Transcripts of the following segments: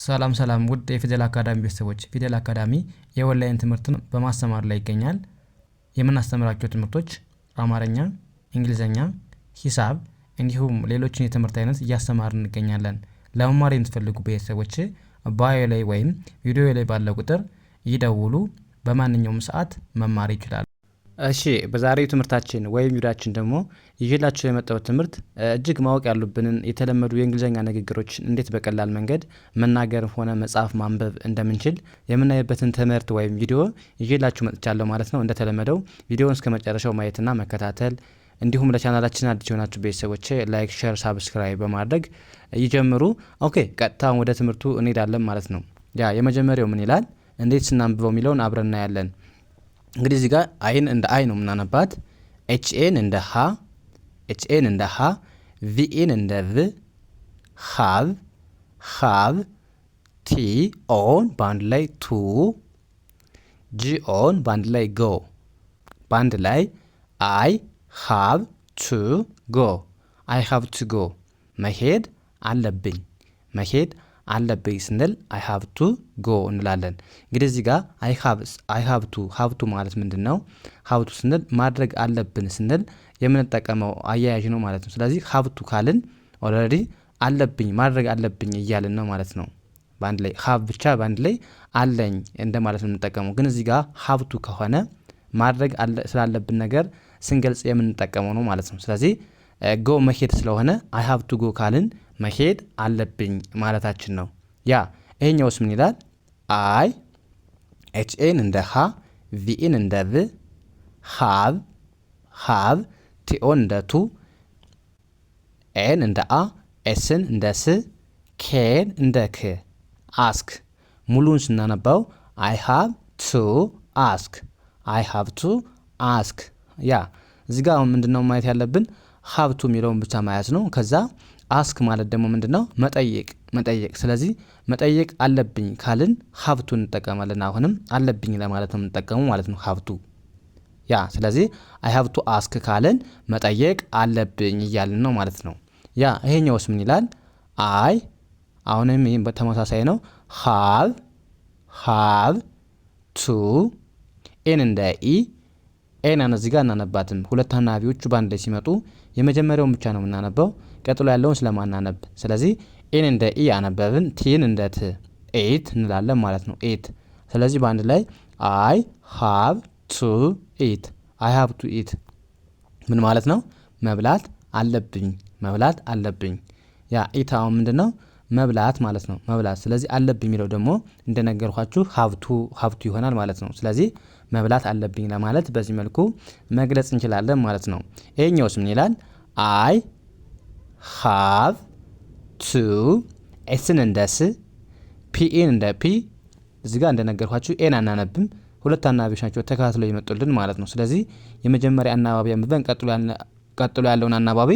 ሰላም ሰላም ውድ የፊደል አካዳሚ ቤተሰቦች፣ ፊደል አካዳሚ የኦንላይን ትምህርትን በማስተማር ላይ ይገኛል። የምናስተምራቸው ትምህርቶች አማርኛ፣ እንግሊዘኛ፣ ሂሳብ እንዲሁም ሌሎችን የትምህርት አይነት እያስተማርን እንገኛለን። ለመማር የምትፈልጉ ቤተሰቦች ባዮ ላይ ወይም ቪዲዮ ላይ ባለው ቁጥር ይደውሉ። በማንኛውም ሰዓት መማር ይችላሉ። እሺ በዛሬው ትምህርታችን ወይም ቪዲዮአችን ደግሞ ይዤላችሁ የመጣሁት ትምህርት እጅግ ማወቅ ያሉብንን የተለመዱ የእንግሊዘኛ ንግግሮችን እንዴት በቀላል መንገድ መናገር ሆነ መጻፍ ማንበብ እንደምንችል የምናይበትን ትምህርት ወይም ቪዲዮ ይዤላችሁ መጥቻለሁ ማለት ነው። እንደተለመደው ቪዲዮውን እስከ መጨረሻው ማየትና መከታተል እንዲሁም ለቻናላችን አዲስ የሆናችሁ ቤተሰቦች ላይክ፣ ሼር፣ ሳብስክራይብ በማድረግ ይጀምሩ። ኦኬ ቀጥታ ወደ ትምህርቱ እንሄዳለን ማለት ነው። የመጀመሪያው ምን ይላል፣ እንዴት ስናንብበው የሚለውን አብረን እናያለን። እንግዲህ እዚህ ጋር አይን እንደ አይ ነው የምናነባት። ኤችኤን እንደ ሀ፣ ኤችኤን እንደ ሀ፣ ቪኤን እንደ ቭ፣ ሃቭ፣ ቲ ኦን በአንድ ላይ ቱ፣ ጂኦን በአንድ ላይ ጎ፣ በአንድ ላይ አይ ሃቭ ቱ ጎ፣ አይ ሃቭ ቱ ጎ፣ መሄድ አለብኝ፣ መሄድ አለብኝ ስንል አይ ሃቭ ቱ ጎ እንላለን። እንግዲህ እዚህ ጋር አይ ሃቭ ቱ ማለት ምንድን ነው? ሃቭ ቱ ስንል ማድረግ አለብን ስንል የምንጠቀመው አያያዥ ነው ማለት ነው። ስለዚህ ሃቭ ቱ ካልን ኦልሬዲ አለብኝ ማድረግ አለብኝ እያልን ነው ማለት ነው። በአንድ ላይ ሃቭ ብቻ በአንድ ላይ አለኝ እንደማለት ነው የምንጠቀመው። ግን እዚህ ጋር ሃቭ ቱ ከሆነ ማድረግ ስላለብን ነገር ስንገልጽ የምንጠቀመው ነው ማለት ነው። ስለዚህ ጎ መሄድ ስለሆነ አይ ሃቭ ቱ ጎ ካልን መሄድ አለብኝ ማለታችን ነው። ይሄኛውስ ምን ይላል? አይ ኤችኤን እንደ ሀ፣ ቪኤን እንደ ቭ፣ ሃቭ፣ ቲኦን እንደ ቱ፣ ኤን እንደ አ፣ ኤስን እንደ ስ፣ ኬን እንደ ክ፣ አስክ። ሙሉን ስናነባው አይ ሃቭ ቱ አስክ፣ አይ ሃቭ ቱ አስክ። እዚህ ጋር አሁን ምንድነው ማየት ያለብን? ሀብቱ የሚለውን ብቻ ማየት ነው። ከዛ አስክ ማለት ደግሞ ምንድነው? መጠየቅ። ስለዚህ መጠየቅ አለብኝ ካልን ሀብቱ እንጠቀማለን። አሁንም አለብኝ ለማለት ነው የምንጠቀሙ ማለት ነው ሀብቱ። ስለዚህ አይ ሀብቱ አስክ ካልን መጠየቅ አለብኝ እያልን ነው ማለት ነው። ይሄኛውስ ምን ይላል? አይ አሁንም ይህም ተመሳሳይ ነው። ሃቭ ቱ፣ ኤን እንደ ኢ፣ ኤናን እዚህ ጋር እናነባትም። ሁለት አናባቢዎቹ በአንድ ላይ ሲመጡ የመጀመሪያውን ብቻ ነው የምናነበው፣ ቀጥሎ ያለውን ስለማናነብ። ስለዚህ ኤን እንደ ኢ አነበብን፣ ቲን እንደ ት፣ ኤት እንላለን ማለት ነው። ኤት። ስለዚህ በአንድ ላይ አይ ሃቭ ቱ ኢት፣ አይ ሃቭ ቱ ኢት ምን ማለት ነው? መብላት አለብኝ፣ መብላት አለብኝ። ኢት አሁን ምንድን ነው? መብላት ማለት ነው፣ መብላት። ስለዚህ አለብኝ የሚለው ደግሞ እንደነገርኳችሁ ሀብቱ ይሆናል ማለት ነው። ስለዚህ መብላት አለብኝ ለማለት በዚህ መልኩ መግለጽ እንችላለን ማለት ነው። ይሄኛውስ ምን ይላል? አይ ሃቭ ቱ፣ ኤስን እንደ ስ፣ ፒኤን እንደ ፒ። እዚህ ጋር እንደነገርኳችሁ ኤን አናነብም፣ ሁለት አናባቢዎች ናቸው ተከታትለው ይመጡልን ማለት ነው። ስለዚህ የመጀመሪያ አናባቢ አንብበን ቀጥሎ ያለውን አናባቢ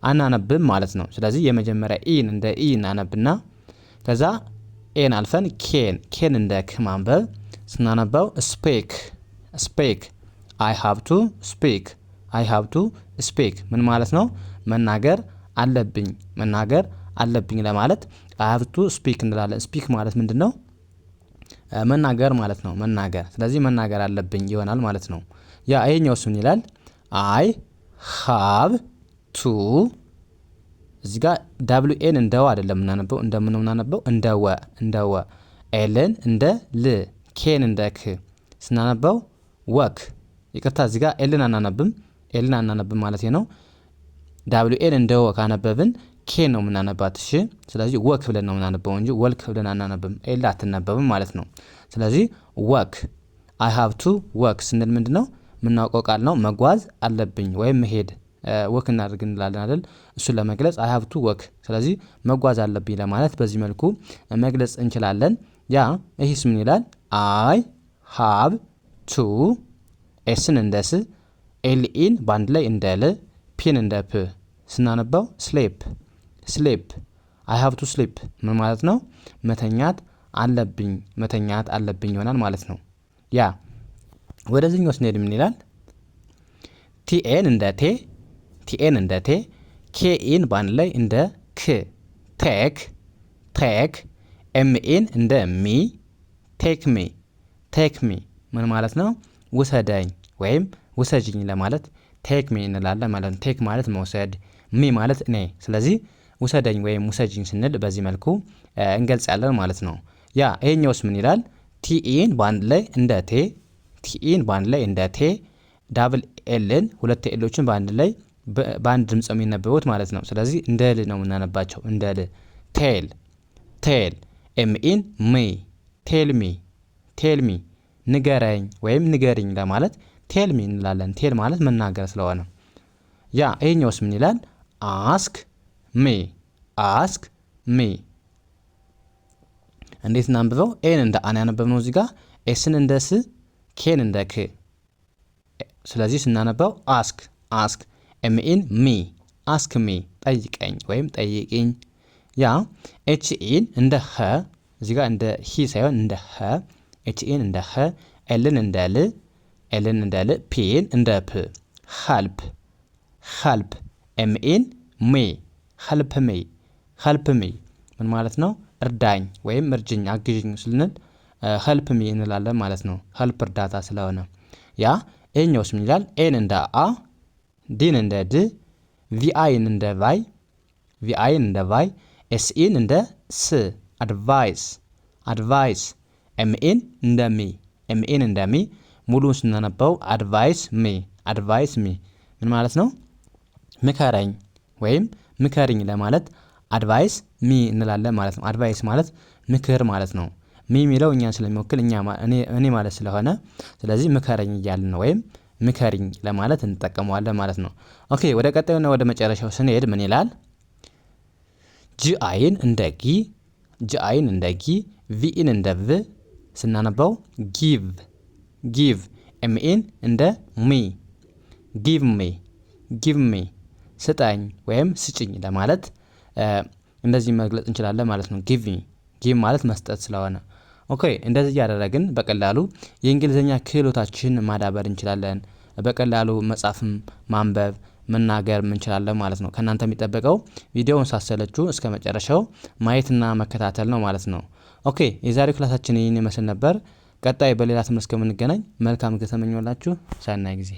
አናነብም ማለት ነው። ስለዚህ የመጀመሪያ ኢን እንደ ኢ እናነብና ከዛ ኤን አልፈን ኬን እንደ ክ ማንበብ ስናነባው ስፔክ፣ አይ ሃቭ ቱ ስፔክ፣ አይ ሃቭ ቱ ስፔክ ምን ማለት ነው? መናገር አለብኝ ለማለት አይ ሃቭ ቱ ስፒክ እንላለን። ስፒክ ማለት ምንድን ነው? መናገር ማለት ነው፣ መናገር። ስለዚህ መናገር አለብኝ ይሆናል ማለት ነው። ይሄኛውስ ምን ይላል? አይ ሃቭ ቱ፣ እዚህ ጋር ዳብሊው ኤን እንደ ወ አይደለም የምናነበው፣ እንደምን ነው የምናነበው? እንደ ወ፣ ኤልን እንደ ል፣ ኬን እንደ ክ ስናነበው ወክ። ይቅርታ እዚህ ጋር ኤልን አናነብም ማለት ነው። ዳብሊው ኤን እንደ ወ ካነበብን ኬን ነው የምናነባት። እሺ ስለዚህ ወክ ብለን ነው የምናነበው እንጂ ወልክ ብለን አናነብም። ኤል አትነበብም ማለት ነው። ስለዚህ ወክ፣ አይ ሃቭ ቱ ወክ ስንል ምንድን ነው? የምናውቀው ቃል ነው። መጓዝ አለብኝ ወይም መሄድ፣ ወክ እናድርግ እንላለን አይደል? እሱን ለመግለጽ አይ ሃቭ ቱ ወክ። ስለዚህ መጓዝ አለብኝ ለማለት በዚህ መልኩ መግለጽ እንችላለን። ይህስ ምን ይላል? አይ ሃቭ ቱ፣ ኤስን እንደ ስ፣ ኤልኢን በአንድ ላይ እንደ ል፣ ፒን እንደ ፕ ስናነባው ስሌፕ፣ አይ ሃቭ ቱ ስሊፕ ምን ማለት ነው? መተኛት አለብኝ ይሆናል ማለት ነው። ወደዚህኛው ስንሄድ ምን ይላል? ቲኤን እንደ ቴ፣ ኬኢን በአንድ ላይ እንደ ክ፣ ቴክ፣ ኤምኤን እንደ ሚ ቴክ ሚ ቴክ ሚ ምን ማለት ነው? ውሰደኝ ወይም ውሰጅኝ ለማለት ቴክ ሚ እንላለን ማለት ነው። ቴክ ማለት መውሰድ፣ ሚ ማለት እኔ። ስለዚህ ውሰደኝ ወይም ውሰጅኝ ስንል በዚህ መልኩ እንገልጻለን ማለት ነው። ያ ይሄኛውስ ምን ይላል? ቲኢን በአንድ ላይ እንደ ቴ፣ ቲኢን በአንድ ላይ እንደ ቴ፣ ዳብል ኤልን ሁለት ኤሎችን በአንድ ላይ በአንድ ድምጽ የሚነበቡት ማለት ነው። ስለዚህ እንደ ል ነው የምናነባቸው፣ እንደ ል። ቴል ቴል፣ ኤምኢን ሚ ቴልሚ ቴልሚ፣ ንገረኝ ወይም ንገሪኝ ለማለት ቴልሚ እንላለን። ቴል ማለት መናገር ስለሆነ። ያ ይሄኛውስ ምን ይላል? አስክ ሚ አስክ ሚ። እንዴት እናንብበው? ኤን እንደ አን ያነበብነው እዚህ ጋር፣ ኤስን እንደ ስ፣ ኬን እንደ ክ። ስለዚህ ስናነባው አስክ አስክ፣ ኤምኢን ሚ አስክ ሚ፣ ጠይቀኝ ወይም ጠይቅኝ። ያ ኤችኢን እንደ ኸ፣ እዚህ ጋር እንደ ሂ ሳይሆን እንደ ኸ፣ ኤችኢን እንደ ኸ፣ ኤልን እንደ ል፣ ኤልን እንደ ል፣ ፒን እንደ ፕ። ኸልፕ ኸልፕ፣ ኤምኢን ሚ ኸልፕ ሚ ኸልፕ ሚ ምን ማለት ነው? እርዳኝ ወይም እርጅኝ አግዥኝ ስንል ኸልፕ ሚ እንላለን ማለት ነው። ኸልፕ እርዳታ ስለሆነ። ያ ይሄኛውስ ምን ይላል? ኤን እንደ አ፣ ዲን እንደ ድ፣ ቪአይን እንደ ቫይ፣ ቪአይን እንደ ቫይ፣ ኤስኢን እንደ ስ፣ አድቫይስ አድቫይስ፣ ኤምኤን እንደ ሚ ኤምኤን እንደ ሚ። ሙሉን ስናነባው አድቫይስ ሚ አድቫይስ ሚ ምን ማለት ነው? ምከረኝ ወይም ምከርኝ ለማለት አድቫይስ ሚ እንላለን ማለት ነው። አድቫይስ ማለት ምክር ማለት ነው። ሚ የሚለው እኛን ስለሚወክል እኔ ማለት ስለሆነ ስለዚህ ምከረኝ እያልን ነው ወይም ምከርኝ ለማለት እንጠቀመዋለን ማለት ነው። ኦኬ ወደ ቀጣዩና ወደ መጨረሻው ስንሄድ ምን ይላል? ጂአይን እንደ ጊ፣ ጂአይን እንደ ጊ፣ ቪኢን እንደ ቭ ስናነባው ጊቭ ጊቭ፣ ኤምኢን እንደ ሚ ጊቭ ሚ ጊቭ ሚ፣ ስጠኝ ወይም ስጭኝ ለማለት እንደዚህ መግለጽ እንችላለን ማለት ነው። ጊቭ ሚ፣ ጊቭ ማለት መስጠት ስለሆነ። ኦኬ እንደዚህ እያደረግን በቀላሉ የእንግሊዝኛ ክህሎታችን ማዳበር እንችላለን። በቀላሉ መጻፍም ማንበብ መናገር እንችላለን ማለት ነው። ከእናንተ የሚጠበቀው ቪዲዮውን ሳሰለችሁ እስከ መጨረሻው ማየትና መከታተል ነው ማለት ነው። ኦኬ የዛሬው ክላሳችን ይህን ይመስል ነበር። ቀጣይ በሌላ ትምህርት እስከምንገናኝ መልካም ጊዜ ተመኘሁላችሁ። ሰናይ ጊዜ